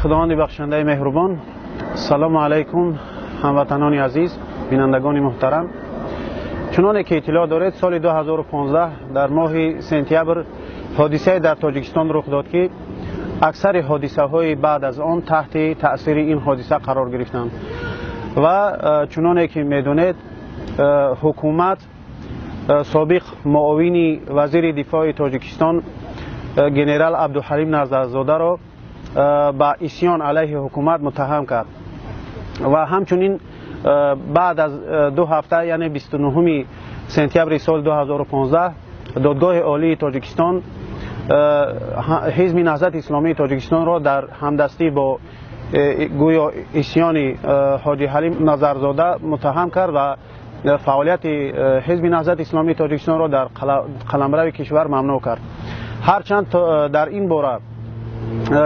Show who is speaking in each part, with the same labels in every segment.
Speaker 1: خداوند بخشنده مهربان، سلام علیکم هموطنان عزیز، بینندگان محترم. چنانه که اطلاع دارید سال 2015 در ماه سپتامبر حادثه در تاجیکستان رخ داد که اکثر حادثه های بعد از آن تحت تأثیر این حادثه قرار گرفتند و چنانه که میدونید حکومت سابق معاون وزیر دفاع تاجیکستان جنرال عبدالحلیم نظرزاده را با عصیان علیه حکومت متهم کرد و همچنین بعد از 2 هفته یعنی 29 سپتامبر سال 2015 دادگاه عالی تاجیکستان حزب نهضت اسلامی تاجیکستان را در همدستی با گویا عصیان حاجی حلیم نظرزاده متهم کرد و فعالیت حزب نهضت اسلامی تاجیکستان را در قلمرو کشور ممنوع کرد. هرچند در این باره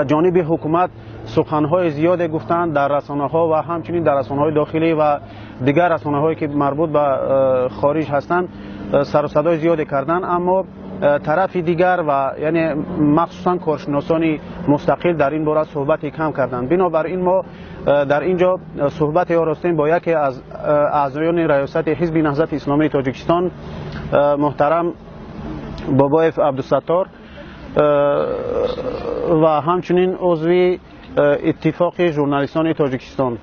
Speaker 1: جانب حکومت سخنهای زیاد گفتند در رسانه‌ها و همچنین در رسانه‌های داخلی و دیگر رسانه‌هایی که مربوط به خارج هستند سر و صدای زیاد کردند، اما طرف دیگر و یعنی مخصوصا کارشناسان مستقل در این باره صحبت کم کردند. بنابراین ما در اینجا صحبت آراستیم با یکی از اعضایان ریاست حزب نهضت اسلامی تاجیکستان محترم بابایف عبدالستار و همچنین عضو اتفاق ژورنالیستان تاجیکستان.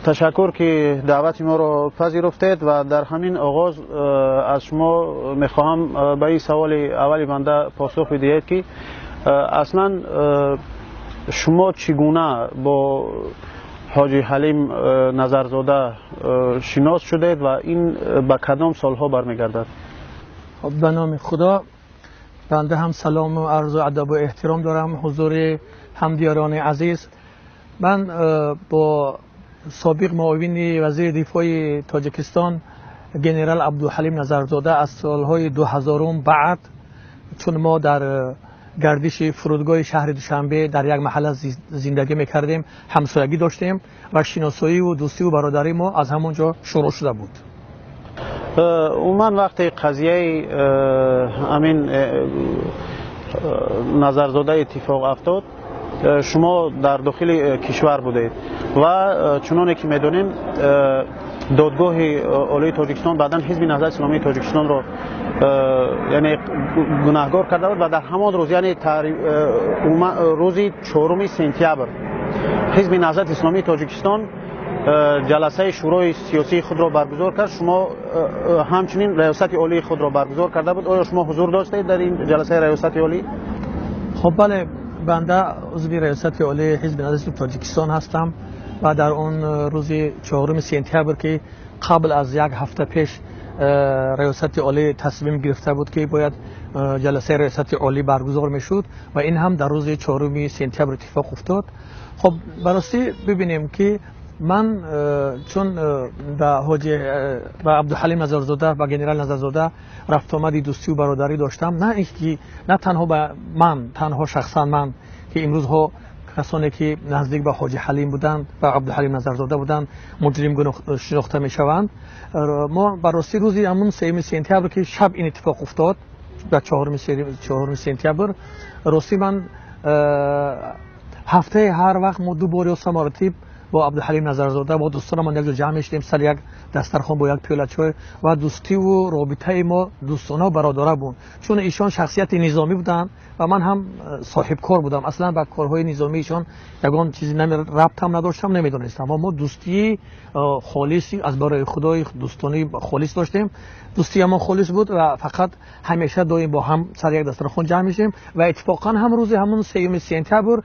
Speaker 1: تشکر که دعوت ما را پذیرفتید و در همین آغاز از شما میخواهم به این سوال اولی بنده پاسخ بدهید که اصلا شما چگونه با حاجی حلیم نظرزاده شناس شدید و این به کدام سالها برمیگردد؟
Speaker 2: به نام خدا، بنده هم سلام و عرض و ادب و احترام دارم حضور همدیاران عزیز. من با سابق معاون وزیر دفاع تاجیکستان جنرال عبدالحلیم نظرزاده از سالهای 2000 بعد، چون ما در گردش فرودگاه شهر دوشنبه در یک محل زندگی میکردیم، همسایگی داشتیم و شناسایی و دوستی و برادری ما از همونجا شروع شده بود.
Speaker 1: من وقتی قضیه امین نظرزاده اتفاق افتاد شما در داخل کشور بودید و چنانه که میدونیم دادگاه عالی تاجیکستان بعداً حزب نهضت اسلامی تاجیکستان را یعنی گناهکار کرده بود و در همان روز یعنی روز 4 سپتامبر حزب نهضت اسلامی تاجیکستان جلسه شورای سیاسی خود را برگزار کرد. شما همچنین ریاست عالی خود را برگزار کرده بود. آیا شما حضور داشتید در این جلسه ریاست عالی؟
Speaker 2: خب بله، بنده عضو ریاست عالی حزب نهضت تاجیکستان هستم و در اون روز 4 سپتامبر که قبل از 1 هفته پیش ریاست عالی تصمیم گرفته بود که باید جلسه ریاست عالی برگزار میشد و این هم در روز 4 سپتامبر اتفاق افتاد. خب براستی ببینیم که من چون با عبدالحلیم نظرزاده و جنرال نظرزاده رفت آمدی دوستی و برادری داشتم، نه تنها به من، تنها شخصا من که امروز ها کسانی که نزدیک به حاجی حلیم بودند و عبدالحلیم نظرزاده بودند مجرم شناخته می شوند. ما براستی روزی همون 3 سپتامبر که شب این اتفاق افتاد در 4 سپتامبر، راستی من هفته هر وقت ما 2 بار یا 3 مرتبه با عبدالحلیم نظرزاده با دوستانم یک جا جمع شدیم سر یک دسترخوان با یک پیاله چای و دوستی و رابطه ما دوستانه و برادرانه بود، چون ایشان شخصیت نظامی بودند و من هم صاحب کار بودم. اصلا با کارهای نظامی ایشان یگان چیزی ربط هم نداشتم، نمیدونستم، اما دوستی خالصی از برای خدای دوستانی خالص داشتیم. دوستی ما خالص بود و فقط همیشه دائم با هم سر یک دسترخوان جمع میشیم و اتفاقا هم روز همون 3 سپتامبر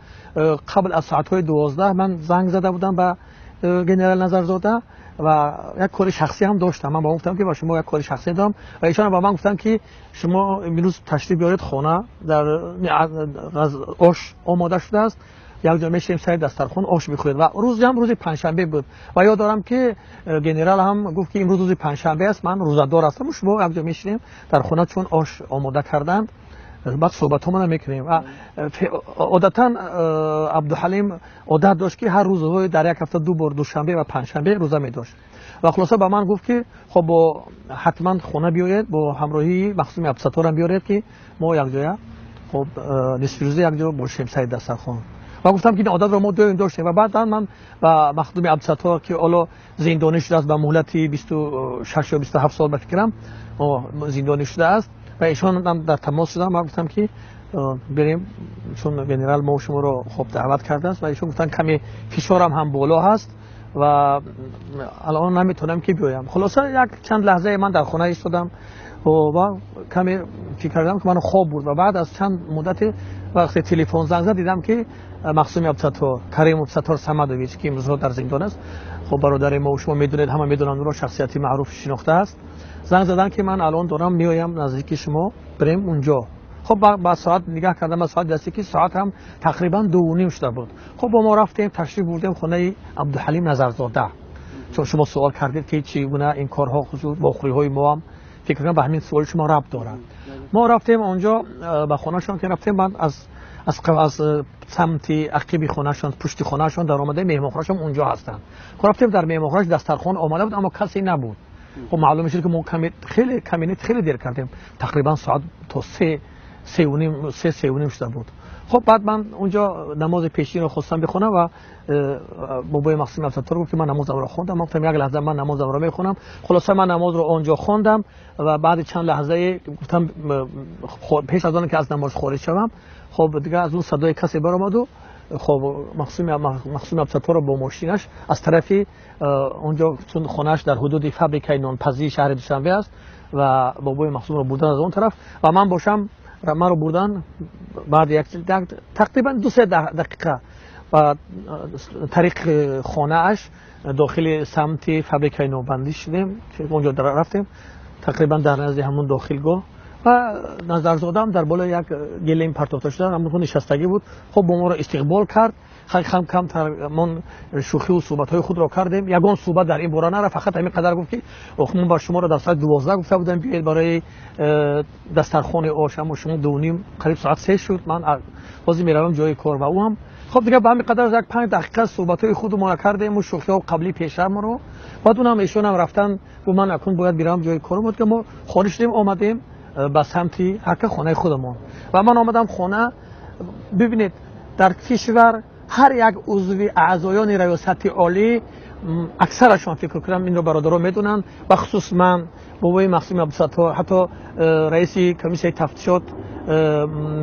Speaker 2: قبل از ساعت‌های 12 من زنگ زده بودم به جنرال نظرزاده و یک کار شخصی هم داشتم. من با اون گفتم که با شما یک کار شخصی دارم و ایشان با من گفتن که شما امروز تشریف بیارید خانه، در آش آماده شده است، یک جا میشیم سر دسترخوان آش میخورید. و روز هم روز پنجشنبه بود و یاد دارم که جنرال هم گفت که امروز روز پنجشنبه است، من روزدار هستم و شما یک جا میشیم در خانه چون آش آماده کردن بعد صحبت همون میکنیم. و عادتا عبدالحلیم عادت داشت که هر روزهای در یک هفته 2 بار دوشنبه و پنجشنبه روزه می داشت و خلاصه به من گفت که خب با حتما خانه بیاید با همراهی مخصوص عبدالستار هم بیارید که ما یک جای خب نصف روزه یک جا باشیم سر دسترخوان. و گفتم که این عادت رو ما داشتیم و بعد من با مخدوم عبدالستار که حالا زندانی شده است با مهلت 26 یا 27 سال بفکرم زندانی شده است و ایشان هم در تماس شدم و گفتم که بریم چون ژنرال ما شما رو خوب دعوت کرده است و ایشان گفتن کمی فشارم هم بالا هست و الان نمیتونم که بیایم. خلاصه یک چند لحظه من در خانه ایستادم و کمی فکر کردم که من خواب بود و بعد از چند مدت وقتی تلفن زنگ زد دیدم که مخصوم عبدالستار کریم عبدالستار صمدویچ که امروز در زندان است، خب برادر ما و شما میدونید، همه میدونن اون رو، شخصیتی معروف شناخته است. زنگ زدن که من الان دارم میایم نزدیک شما بریم اونجا. خب با ساعت نگاه کردم، ساعت دستی که ساعت هم تقریبا 2:30 شده بود. خب با ما رفتیم تشریف بردیم خانه عبدالحلیم نظرزاده، چون شما سوال کردید که چگونه این کارها خصوص با خوری‌های ما هم فکر کنم به همین سوال شما ربط داره. ما رفتیم اونجا به خونه‌شان که رفتیم، بعد از سمت عقب خونه‌شان پشت خونه‌شان در آمده مهمانخانه‌شان اونجا هستن. خب رفتیم در مهمانخانه، دسترخوان آماده بود اما کسی نبود. خب معلوم میشه که ما خیلی دیر کردیم، تقریبا ساعت تا 3:30 شده بود. خب بعد من اونجا نماز پیشین رو خواستم بخونم و بابای مخصوم عبدالستار گفت که من نمازم رو خوندم. من گفتم یک لحظه من نمازم رو میخونم. خلاصه من نماز رو اونجا خوندم و بعد چند لحظه گفتم پیش از آن که از نماز خارج شوم، خب دیگه از اون صدای کسی برآمد و خب مخصوم عبدالستار رو با ماشینش از طرف اونجا، چون خونه‌اش در حدود فابریکه نانپزی شهر دوشنبه است و بابای مخصوم رو بردن از اون طرف و من باشم، من رو بردن بعد یک تقریبا 2-3 دقیقه و طریق خانه اش داخل سمت فابریکه نوبندی شدیم که اونجا رفتیم تقریبا در نزد همون داخلگاه و نظرزاده هم در بالا یک گلیم پرتافته شده همون نشستگی بود. خب با ما رو استقبال کرد، کم من شوخی و صحبت های خود را کردیم. یگان صحبت در این باره نرفت، فقط همین قدر گفت که من با شما را در ساعت 12 گفته بودم بیاید برای دسترخوان آش، اما شما 2:30 قریب ساعت 3 شد، من بازی میروم جای کار و او هم خب دیگه به همین قدر از یک 5 دقیقه صحبت های خود ما کردیم و شوخی ها قبلی پیش ما رو. بعد اونم ایشون هم رفتن و من اکنون باید برم جای کار بود که ما خارج شدیم آمدیم به سمت حق خانه خودمون و من آمدم خانه. ببینید در کشور هر یک عضو اعضایان ریاست عالی اکثرشان فکر کنم این رو برادران میدونن، بخصوص من، بابای مخصوم عبدالستار، حتی رئیس کمیسیون تفتیشات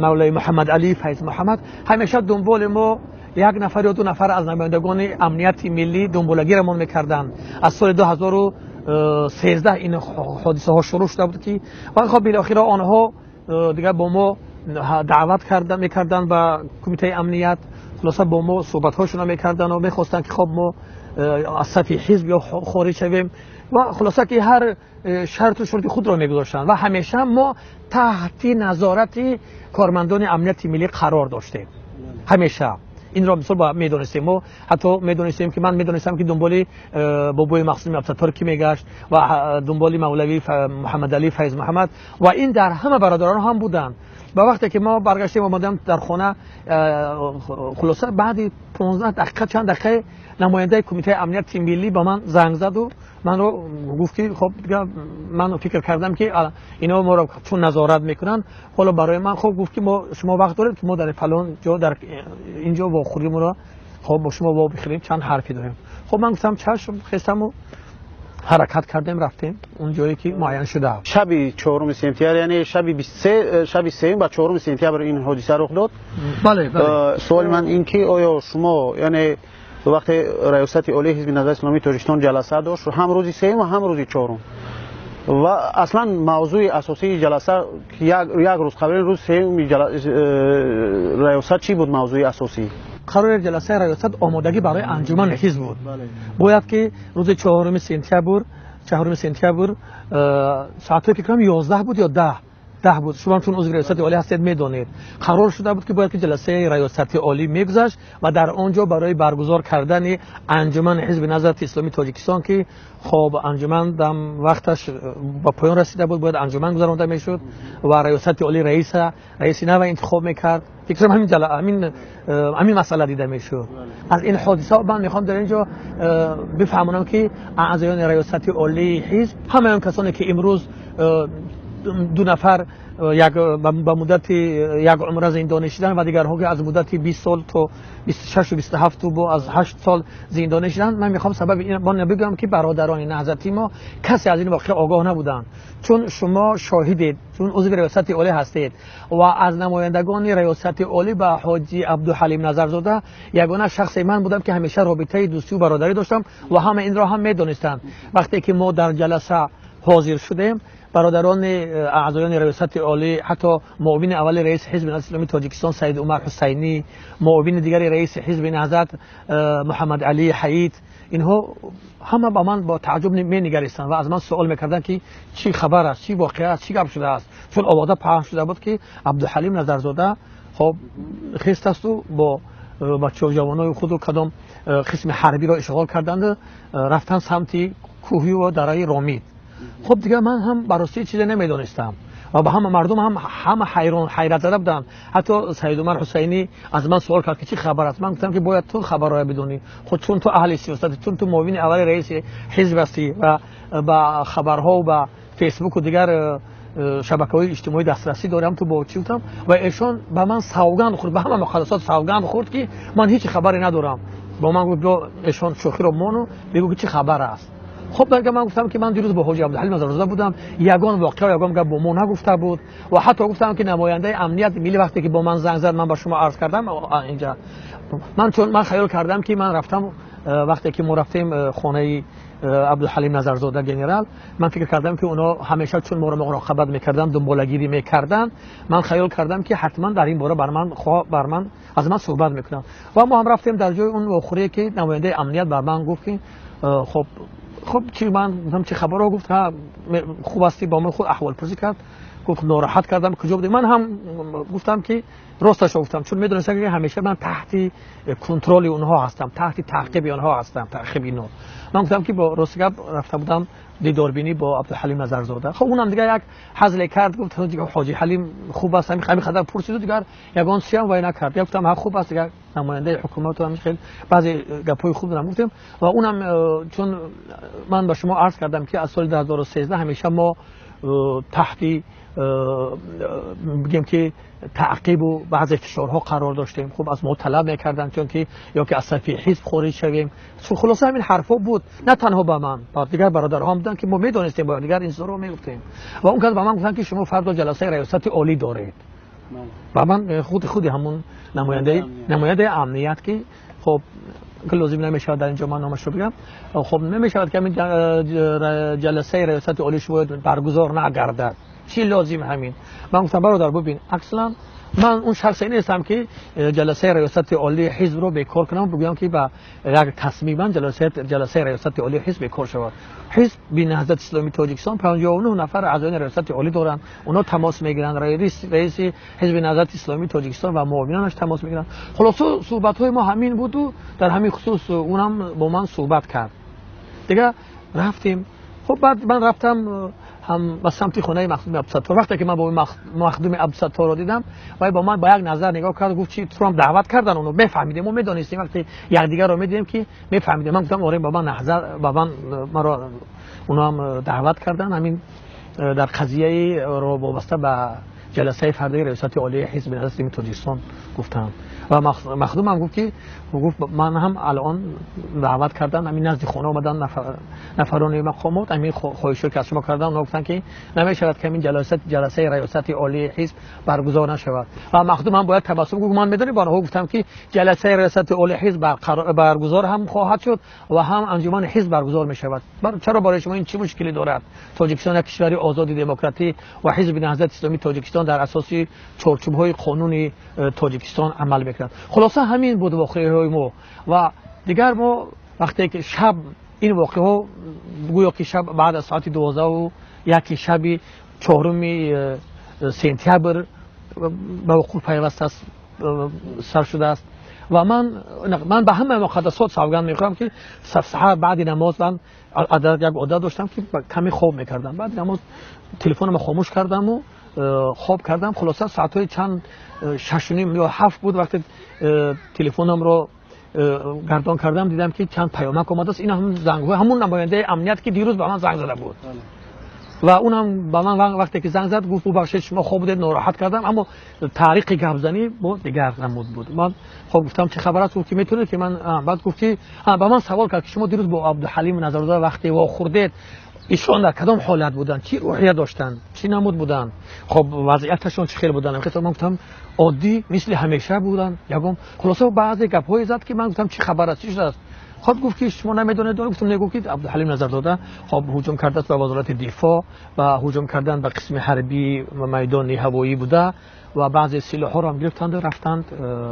Speaker 2: مولای محمد علی فیض محمد، همیشه دنبال ما 1 نفر یا 2 نفر از نمایندگان امنیت ملی دنبالگیرمان میکردن. از سال 2013 این حادثه ها شروع شده بود که و خب بالاخره آنها دیگه با ما دعوت میکردن به کمیته امنیت، خلاصه با ما صحبت هاشون میکردن و میخواستن که خب ما از صف حزب یا خارج شویم و خلاصه که هر شرط و شروط خود را میگذاشتن و همیشه ما تحت نظارت کارمندان امنیت ملی قرار داشتیم. همیشه این را مثلا میدونستیم، ما حتی میدونستیم که من میدونستم که دنبال بابای مخصوم عبدالستار کی میگشت و دنبال مولوی محمد علی فیض محمد و این در همه برادران هم بودن. و وقتی که ما برگشتیم آمدیم در خانه، خلاصه بعد 15 دقیقه چند دقیقه نماینده کمیته امنیت ملی با من زنگ زد و من رو گفت که خب دیگه من فکر کردم که اینا ما رو چون نظارت میکنن، حالا برای من خب گفت که شما وقت دارید که ما در فلان جا در اینجا با خودمون رو خب با شما با بخریم چند حرفی داریم. خب من گفتم چشم، خستم و حرکت کردیم رفتیم اون جایی که معین شده.
Speaker 1: شب 4 سپتامبر یعنی شب 3 و 4 سپتامبر این حادثه رخ داد.
Speaker 2: بله.
Speaker 1: سوال من این که آیا شما یعنی وقت ریاست عالی حزب نهضت اسلامی تاجیکستان جلسه داشت هم روز 3 و هم روز 4 و اصلا موضوع اساسی جلسه یک روز قبل روز 3 ریاست چی بود؟ موضوع اساسی
Speaker 2: قرار جلسه ریاست آمادگی برای انجمن حزب بود. باید که روز 4 سپتامبر ساعت فکر کنم 11 بود یا 10 بود. شما چون عضو ریاست عالی هستید میدونید قرار شده بود که باید که جلسه ریاست عالی میگذشت و در آنجا برای برگزار کردن انجمن حزب نهضت اسلامی تاجیکستان که خب انجمن دم وقتش با پایان رسیده بود، باید انجمن گذرانده میشد و ریاست عالی رئیس نو انتخاب میکرد. فکر کنم همین مسئله دیده میشد. از این حادثه من میخوام در اینجا بفهمونم که اعضایان ریاست عالی حزب، همه اون کسانی که امروز دو نفر یک به مدت یک عمر زندانی شدن و دیگرها که از مدت 20 سال تا 26 و 27 و از 8 سال زندانی شدن. من میخوام سبب این با بگم که برادران نهضتی ما کسی از این واقعه آگاه نبودند، چون شما شاهدید، چون عضو ریاست عالی هستید و از نمایندگان ریاست عالی با حاجی عبدالحلیم نظرزاده یگانه شخص من بودم که همیشه رابطه دوستی و برادری داشتم و همه این را هم میدونستند. وقتی که ما در جلسه حاضر شدیم، برادران اعضایان ریاست عالی، حتی معاون اول رئیس حزب نهضت اسلامی تاجیکستان سید عمر حسینی، معاون دیگر رئیس حزب نهضت محمد علی حیید، اینها همه با من با تعجب می‌نگریستند و از من سوال می‌کردند که چی خبر است، چی واقعه است، چی گپ شده است، چون آوازه پخش شده بود که عبدالحلیم نظرزاده خب خیست است و با بچه‌ها جوانای خود و کدام قسم حربی را اشغال کردند، رفتن سمت کوهی و دره رامید. خب دیگه من هم براستی چیزی نمیدونستم و به همه مردم هم حیرت زده بودن. حتی سید عمر حسینی از من سوال کرد که چی خبر است. من گفتم که باید تو خبر را بدونی، خود چون تو اهل سیاست، چون تو معاون اول رئیس حزب هستی و با خبرها و با فیسبوک و دیگر شبکه‌های اجتماعی دسترسی دارم، تو با چی بودم و ایشون به من سوگند خورد، به همه مقدسات سوگند خورد که من هیچ خبری ندارم. با من گفت ایشون شوخی رو مونو بگو که چی خبر است. خب برگه من گفتم که من دیروز با حاجی عبدالحلیم نظرزاده بودم، یگان واقعه یگان گپ با ما نگفته بود و حتی گفتم که نماینده امنیت ملی وقتی که با من زنگ زد من با شما عرض کردم اینجا من خیال کردم که من رفتم وقتی که ما رفتیم خانه عبدالحلیم نظرزاده گنرال، من فکر کردم که اونا همیشه چون ما رو مراقبت میکردن، دنبالگیری میکردن، من خیال کردم که حتما در این باره بر من از من صحبت میکنن و ما هم رفتیم در جای اون واخوری که نماینده امنیت بر من گفت که خب چی من گفتم چه خبر ها؟ گفت خوب هستی؟ با من خود احوال پرسی کرد، گفت ناراحت کردم کجا بودی؟ من هم گفتم که راستش گفتم، چون میدونستم که همیشه من تحت کنترل اونها هستم، تحت تعقیب اونها هستم، تعقیب اینا. من گفتم که با راست گپ رفته بودم دیداربینی با عبدالحلیم نظرزاده. خب اونم دیگه یک حزل کرد، گفت حاجی حلیم خوب است، همین خدمت پرسید دیگه یگان سیام وای نکرد. گفتم خوب است دیگه، نماینده حکومت هم خیلی بعضی گپای خوب دارم گفتم و اونم چون من با شما عرض کردم که از سال 2013 همیشه ما تحت بگیم که تعقیب و بعضی فشارها قرار داشتیم. خب از ما طلب میکردن چون که یا که از صفی حزب خارج شویم. خلاصه همین حرفا بود، نه تنها با من، با دیگر برادرها هم بودن که ما میدونستیم با دیگر این رو میگفتیم و اون کس با من گفتن که شما فردا جلسه ریاست عالی دارید و من خود همون نماینده امنیت که خب که لازم نمیشه در اینجا من نامش رو بگم، خب نمیشه که جلسه ریاست عالی شاید برگزار نگردد، چی لازم همین. من گفتم برادر ببین اصلا من اون شخصی نیستم که جلسه ریاست عالی حزب رو بیکار کنم، بگم که با یک تصمیما جلسه ریاست عالی حزب بیکار شود. حزب بی نهضت اسلامی تاجیکستان 59 نفر اعضای ریاست عالی دارن، اونا تماس میگیرن، رئیس حزب نهضت اسلامی تاجیکستان و معاونانش تماس میگیرن. خلاص صحبت های ما همین بود و در همین خصوص اونم با من صحبت کرد. دیگه رفتیم. خب بعد من رفتم هم به سمت خانه مخدوم عبدالستار. وقتی که من با مخدوم عبدالستار رو دیدم و با من با یک نظر نگاه کرد، گفت چی تو هم دعوت کردن؟ اونو میفهمیدیم، ما میدونستیم وقتی یکدیگر رو میدیدیم که میفهمیدیم. من گفتم آره بابا نظر بابا مرا اونا هم دعوت کردن، همین در قضیه رو وابسته به جلسه فردی ریاست عالی حزب نهضت اسلامی تاجیکستان گفتم و مخدوم هم گفت من هم الان دعوت کردن، همین نزد خانه اومدن نفران مقامات، همین خواهشی که از شما کردن، اونا گفتن که نمیشود که همین جلسه ریاست عالی حزب برگزار نشود و مخدوم هم باید تبسم گفت من میدونی بانها گفتم که جلسه ریاست عالی حزب برگزار هم خواهد شد و هم انجمن حزب برگزار میشود. چرا برای شما این چه مشکلی دارد؟ تاجیکستان یک کشور آزاد دموکراتی و حزب نهضت اسلامی تاجیکستان در اساس چارچوب‌های قانونی تاجیکستان عمل می‌کند. خلاصه همین بود واقعه ما و دیگر ما وقتی که شب این واقعه ها گویا که شب بعد از ساعت 12 و یکی شب 4 سپتامبر به وقوع پیوسته است سر شده است و من به همه مقدسات سوگند می‌خورم که سحر بعد نماز من یک عادت داشتم که کمی خواب می‌کردم. بعد نماز تلفنم خاموش کردم و خواب کردم. خلاصه ساعت‌های چند 6:30 یا 7 بود وقتی تلفنم رو گردان کردم دیدم که چند پیامک اومده است. این هم زنگ همون نماینده امنیت که دیروز به من زنگ زده بود. و اونم با من وقتی که زنگ زد گفت ببخشید شما خوب بودید ناراحت کردم، اما طریق گپزنی با دیگر نمود بود. من خب گفتم چه خبر است؟ گفت که میتونه که من بعد گفت که با من سوال کرد که شما دیروز با عبدالحلیم نظرزاده وقتی واخوردید ایشون در کدام حالت بودن، چی روحیه داشتن، چی نمود بودن، خب وضعیتشون چه خیلی بودن؟ من گفتم عادی مثل همیشه بودن. یکم خلاصه بعضی گپ‌های زد که من گفتم چه خبر است، چی شده است؟ خب گفت که شما نمیدونید. گفتم نگو که عبدالحلیم نظرزاده خب هجوم کرده است به وزارت دفاع و هجوم کردن به قسم حربی و میدان هوایی بوده و بعضی سلاح‌ها را هم گرفتند و رفتند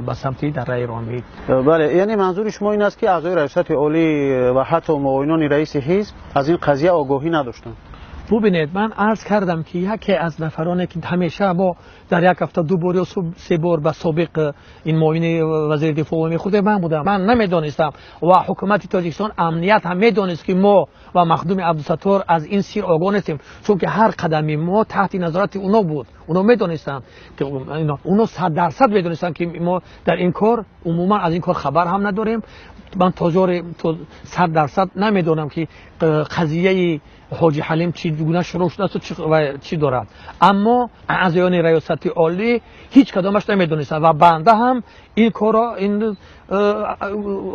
Speaker 2: به سمت دره ایران.
Speaker 1: بله، یعنی منظور شما این است که اعضای ریاست عالی و حتی معاونان رئیس حزب از این قضیه آگاهی نداشتند؟
Speaker 2: ببینید من عرض کردم که یکی از نفرانی که همیشه ما در یک هفته 2 بار یا 3 بار به سابق این معاون وزیر دفاع میخورده من بودم. من نمیدانستم و حکومت تاجیکستان امنیت هم میدانست که ما و مخدوم عبدالستار از این سیر آگاه نیستیم، چون که هر قدمی ما تحت نظارت اونا بود. اونا میدانستن که اونا 100% میدانستن که ما در این کار عموما از این کار خبر هم نداریم. من تاجر 100% نمیدونم که قضیه حاجی حلیم چی گونه شروع شده و چی دارد، اما اعضایان ریاست عالی هیچ کدامش نمیدونستن و بنده هم این کارا این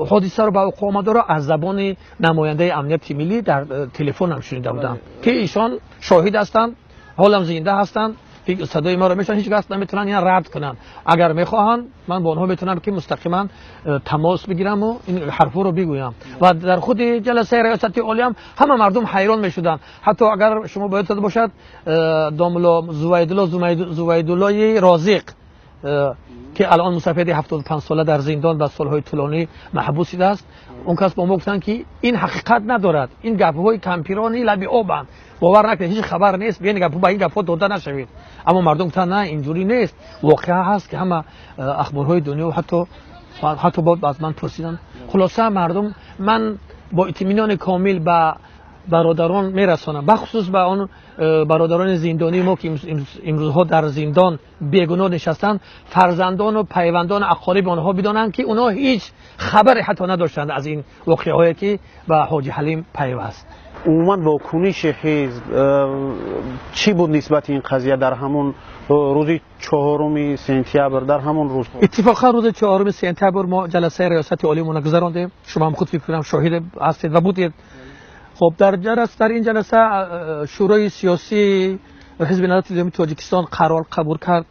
Speaker 2: حادثه رو به وقوع آمده را از زبان نماینده امنیت ملی در تلفن هم شنیده بودم که ایشان شاهد هستند، حالم زنده هستند، صدای ما رو میشن، هیچ کس نمیتونن این رد کنن. اگر میخواهند من با آنها میتونم که مستقیما تماس بگیرم و این حرفا رو بگویم. و در خود جلسه ریاست عالی هم همه مردم حیران میشدن. حتی اگر شما باید داده باشد داملا زویدالله رازق که الان مسافر 75 ساله در زندان و سالهای طولانی محبوس است، اون کس با ما گفتن که این حقیقت ندارد، این گپ‌های کمپیرانی لبی آبند، باور نکنید هیچ خبر نیست، بیاین گپ با این گپ‌ها داده نشوید. اما مردم گفتن نه اینجوری نیست، واقعا هست که همه اخبارهای دنیا حتی با از من پرسیدن. خلاصه مردم من با اطمینان کامل به برادران میرسانم، بخصوص به آن برادران زندانی ما که امروزها در زندان بیگناه نشستند، فرزندان و پیوندان اقارب آنها بدانند که اونها هیچ خبری حتی نداشتند از این واقعهایی که به حاجی حلیم پیوست.
Speaker 1: عموما واکنش حزب چی بود نسبت این قضیه در همون روز 4 سپتامبر؟ در همون روز
Speaker 2: اتفاقا روز 4 سپتامبر ما جلسه ریاست عالی مون گذراندیم، شما هم خود فکر کنم شاهد هستید و بودید. خب در این جلسه شورای سیاسی حزب نهضت اسلامی تاجیکستان قرار قبول کرد،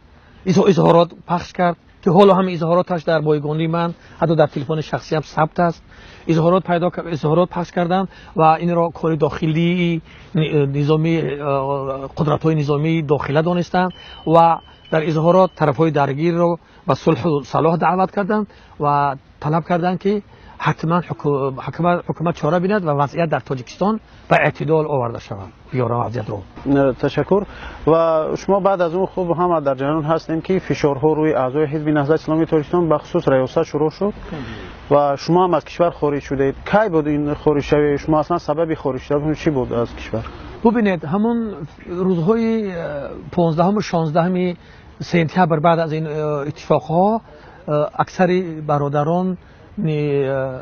Speaker 2: اظهارات پخش کرد که حالا هم اظهاراتش در بایگانی من حتی در تلفن شخصی هم ثبت است. اظهارات پخش کردن و این را کار داخلی نظامی قدرت‌های نظامی داخله دانستند و در اظهارات طرف‌های درگیر را به صلح و صلاح دعوت کردند و طلب کردند که حتما حکومت چاره بیند و وضعیت در تاجیکستان به اعتدال آورده شود. بیارم وضعیت رو.
Speaker 1: تشکر. و شما بعد از اون خوب هم در جریان هستیم که فشارها روی اعضای حزب نهضت اسلامی تاجیکستان بخصوص ریاست شروع شد و شما هم از کشور خارج شدید. کی بود این خارج شوی شما؟ اصلا سبب خارج شدن چی بود از کشور؟
Speaker 2: ببینید همون روزهای 15 و 16 سپتامبر بعد از این اتفاقها اکثر برادران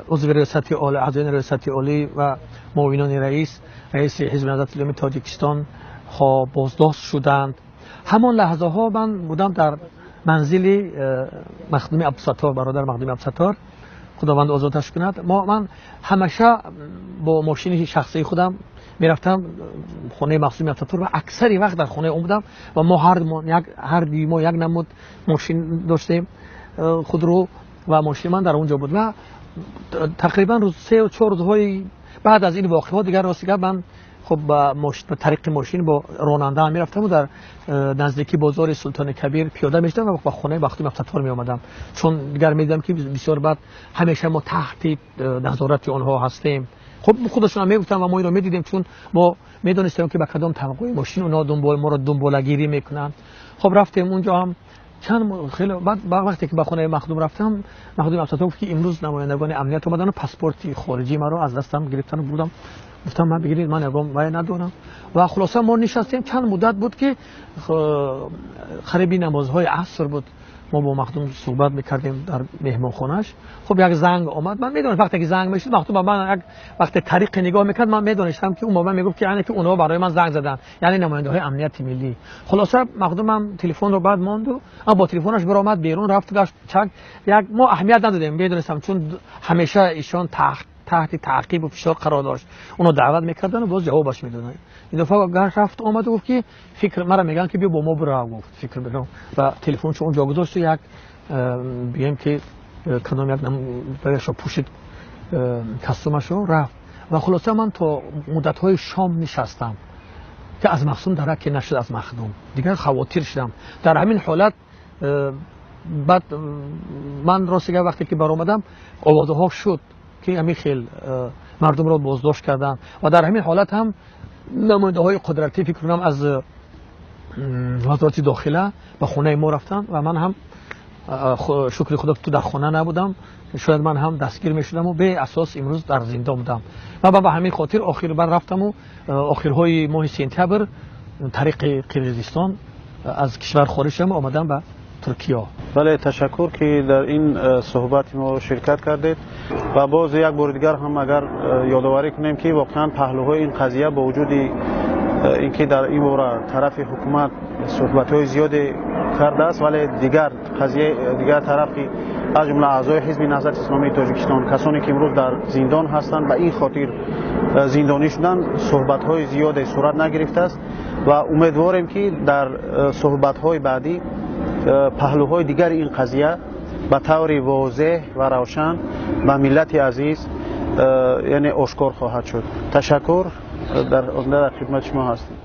Speaker 2: عضو ریاست عالی، اعضای ریاست عالی و معاونان رئیس حزب نهضت اسلامی تاجیکستان ها بازداشت شدند. همان لحظه ها من بودم در منزل مخدوم عبدالستار، برادر مخدوم عبدالستار، خداوند آزادش کند. من همیشه با ماشین شخصی خودم میرفتم خانه مخدوم عبدالستار و اکثری وقت در خانه اون بودم و ما هر دیما یک نمود ماشین داشتیم خودرو و ماشین من در اونجا بود و تقریبا روز 3 و 4 روزهای بعد از این واقعه دیگر راستیگه من خب به طریق ماشین با راننده هم میرفتم و در نزدیکی بازار سلطان کبیر پیاده میشدم و با خانه مخدوم عبدالستار می آمدم، چون دیگر میدیدم که بسیار بعد همیشه ما تحت نظارت آنها هستیم. خب خودشون هم میگفتن و ما این رو میدیدیم، چون ما میدونستیم که به کدام طبقه ماشین اونا ما رو دنبالگیری میکنن. خب رفتیم اونجا هم خیلی بعد وقتی که به خانه مخدوم رفتم، مخدوم عبدالستار گفت که امروز نمایندگان امنیت اومدن و پاسپورت خارجی ما رو از دستم گرفتن و بردم. گفتم من بگیرید، من اقام وای ندارم. و خلاصه ما نشستیم. چند مدت بود که قریب نمازهای عصر بود ما با مخدوم صحبت میکردیم در مهمانخانه‌اش. خب یک زنگ آمد، من میدونم وقتی که زنگ میشد مخدوم با من یک وقت طریق نگاه میکرد، من میدونستم که اون با من میگفت که یعنی که اونها برای من زنگ زدن، یعنی نماینده های امنیت ملی. خلاصه مخدومم تلفن رو بعد ماند و با تلفنش برآمد بیرون، رفت گشت چک. یک ما اهمیت ندادیم، میدونستم چون همیشه ایشان تحت تعقیب و فشار قرار داشت، اونو دعوت میکردن و باز جوابش میدادن. این دفعه گشت رفت آمد و گفت که فکر مرا میگن که بیا با ما برو، گفت فکر بدم و تلفنش اونجا گذاشت و یک بگیم که کدام یک برایش پوشید کاستومشو رفت. و خلاصه من تا مدت های شام نشستم که از مخدوم درک نشد، از مخدوم دیگر خواطر شدم. در همین حالت بعد من راستگه وقتی که برآمدم آوازه ها شد که همین خیلی مردم را بازداشت کردن و در همین حالت هم نماینده های قدرتی فکر کنم از وزارت داخله به خونه ما رفتن و من هم شکر خدا تو در خونه نبودم، شاید من هم دستگیر می شدم و به اساس امروز در زندان بودم. و به همین خاطر آخر بر رفتم و آخرهای ماه سپتامبر طریق قرقیزستان از کشور خارج شدم آمدم به ترکیه.
Speaker 1: بله، تشکر که در این صحبت ما شرکت کردید و باز یک بار دیگر هم اگر یادآوری کنیم که واقعا پهلوهای این قضیه با وجود اینکه در این باره طرف حکومت صحبت‌های زیادی کرده است، ولی دیگر قضیه دیگر طرف که از جمله اعضای حزب نهضت اسلامی تاجیکستان، کسانی که امروز در زندان هستند به این خاطر زندانی شدن، صحبت‌های زیادی صورت نگرفته است و امیدواریم که در صحبت‌های بعدی پهلوهای دیگر این قضیه به طور واضح و روشن به ملت عزیز یعنی آشکار خواهد شد. تشکر، در خدمت شما هستیم.